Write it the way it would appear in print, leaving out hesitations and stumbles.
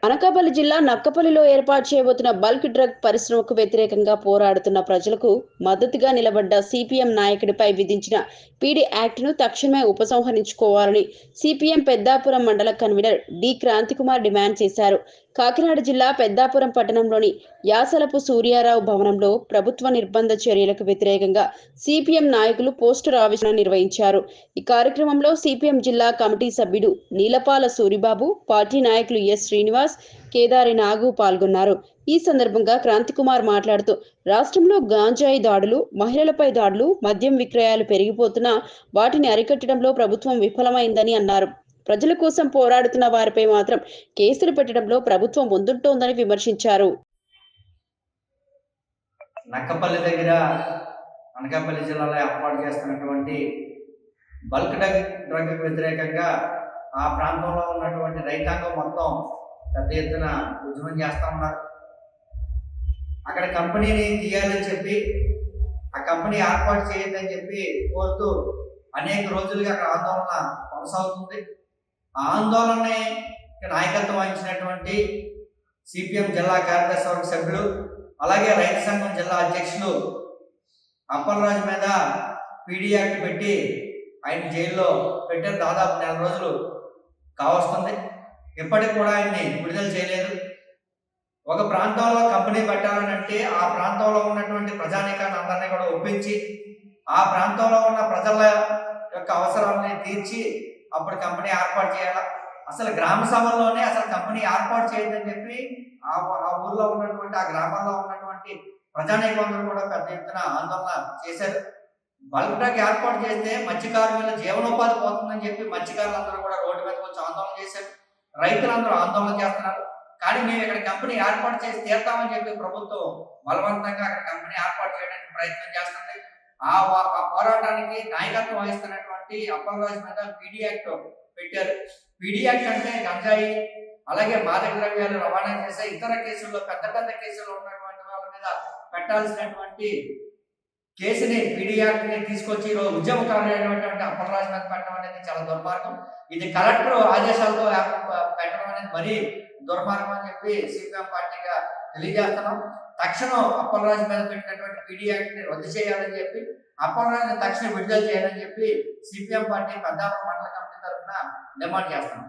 అనకాపల్లి జిల్లా నక్కపల్లిలో ఏర్పాటు చేయబోతున్న బల్క్ డ్రగ్ పరిశ్రమకు వ్యతిరేకంగా పోరాడుతున్న ప్రజలకు మద్దతుగా నిలబడ్డ సిపిఎం నాయకుడిపై విధించిన పీడీ యాక్ట్ను తక్షణమే ఉపసంహరించుకోవాలని సిపిఎం పెద్దాపురం మండల కన్వీనర్ డి క్రాంతికుమార్ డిమాండ్ చేశారు. కాకినాడ జిల్లా పెద్దాపురం పట్టణంలోని యాసలపు సూర్యారావు భవనంలో ప్రభుత్వ నిర్బంధ చర్యలకు వ్యతిరేకంగా సిపిఎం నాయకులు పోస్టర్ ఆవిష్కరణ నిర్వహించారు. ఈ కార్యక్రమంలో సిపిఎం జిల్లా కమిటీ సభ్యుడు నీలపాల సూరిబాబు, పార్టీ నాయకులు ఎస్ శ్రీనివాస్, కేదారి నాగు పాల్గొన్నారు. ఈ సందర్భంగా క్రాంతికుమార్ మాట్లాడుతూ రాష్ట్రంలో గాంజాయి దాడులు, మహిళలపై దాడులు, మద్యం విక్రయాలు పెరిగిపోతున్నా వాటిని అరికట్టడంలో ప్రభుత్వం విఫలమైందని అన్నారు. ప్రజల కోసం పోరాడుతున్న వారిపై మాత్రం కేసులు పెట్టడంలో ప్రభుత్వం ముందుంటోందని విమర్శించారు. నక్కపల్లి దగ్గర అనకాపల్లి జిల్లాలో ఏర్పాటు చేస్తున్నటువంటి బల్క్ డ్రగ్ వ్యతిరేకంగా ఆ ప్రాంతంలో ఉన్నటువంటి రైతాంగం మొత్తం పెద్ద ఎత్తున ఉద్యమం చేస్తూ ఉన్నారు. అక్కడ కంపెనీని తీయాలని చెప్పి, ఆ కంపెనీ ఏర్పాటు చేయొద్దని చెప్పి కోరుతూ అనేక రోజులుగా అక్కడ ఆందోళన కొనసాగుతుంది. ఆ ఆందోళనని నాయకత్వం వహించినటువంటి సిపిఎం జిల్లా కార్యదర్శి వర్గ సభ్యులు, అలాగే రైతు సంఘం జిల్లా అధ్యక్షులు అప్పలరాజు మీద పీడీ యాక్ట్ పెట్టి ఆయన జైల్లో పెట్టారు. దాదాపు 4 రోజులు కావస్తుంది. ఇప్పటికి కూడా ఆయన్ని విడుదల చేయలేదు. ఒక ప్రాంతంలో కంపెనీ పెట్టాలని అంటే ఆ ప్రాంతంలో ఉన్నటువంటి ప్రజానీకాన్ని అందరినీ కూడా ఒప్పించి ఆ ప్రాంతంలో ఉన్న ప్రజల యొక్క అవసరాలని తీర్చి అప్పుడు కంపెనీ ఏర్పాటు చేయాలి. అసలు గ్రామ సభల్లోనే అసలు కంపెనీ ఏర్పాటు చేయొద్దని చెప్పి ఆ ఊర్లో ఉన్నటువంటి ఆ గ్రామాల్లో ఉన్నటువంటి ప్రజానీకులందరూ కూడా పెద్ద ఎత్తున ఆందోళన చేశారు. బల్క్ డ్రగ్ ఏర్పాటు చేస్తే మత్స్యకారుల జీవనోపాధి పోతుందని చెప్పి మత్స్యకారులందరూ కూడా రోడ్డు మీదకి వచ్చి ఆందోళన చేశారు. రైతులందరూ ఆందోళన చేస్తున్నారు. కానీ మేము ఇక్కడ కంపెనీ ఏర్పాటు చేసి తీరుతామని చెప్పి ప్రభుత్వం బలవంతంగా అక్కడ కంపెనీ ఏర్పాటు చేయడానికి ప్రయత్నం చేస్తుంది. ఆ పోరాటానికి నాయకత్వం వహిస్తున్నటువంటి అప్పలరాజు మీద పీడీ యాక్ట్ పెట్టారు. పీడీ యాక్ట్ అంటే గంజాయి, అలాగే మాదక ద్రవ్యాలు రవాణా చేసే ఇతర కేసుల్లో పెద్ద పెద్ద కేసుల్లో ఉన్నటువంటి వాళ్ళ మీద పెట్టాల్సినటువంటి కేసుని పీడీ యాక్ట్ని తీసుకొచ్చి ఉద్యమకారులు అయినటువంటి అప్పలరాజు మీద పెట్టడం అనేది చాలా దుర్మార్గం. ఇది కలెక్టర్ ఆదేశాలతో పెట్టడం అనేది మరీ దుర్మార్గం అని చెప్పి సిపిఎం పార్టీగా తెలియజేస్తున్నాం. తక్షణం అప్పలరాజు మీద పెట్టినటువంటి పీడీ యాక్ట్ని రద్దు చేయాలని చెప్పి, అప్పలరాజుని తక్షణం విడుదల చేయాలని చెప్పి సిపిఎం పార్టీ పెద్దాపురం మండల కమిటీ తరఫున డిమాండ్ చేస్తున్నాం.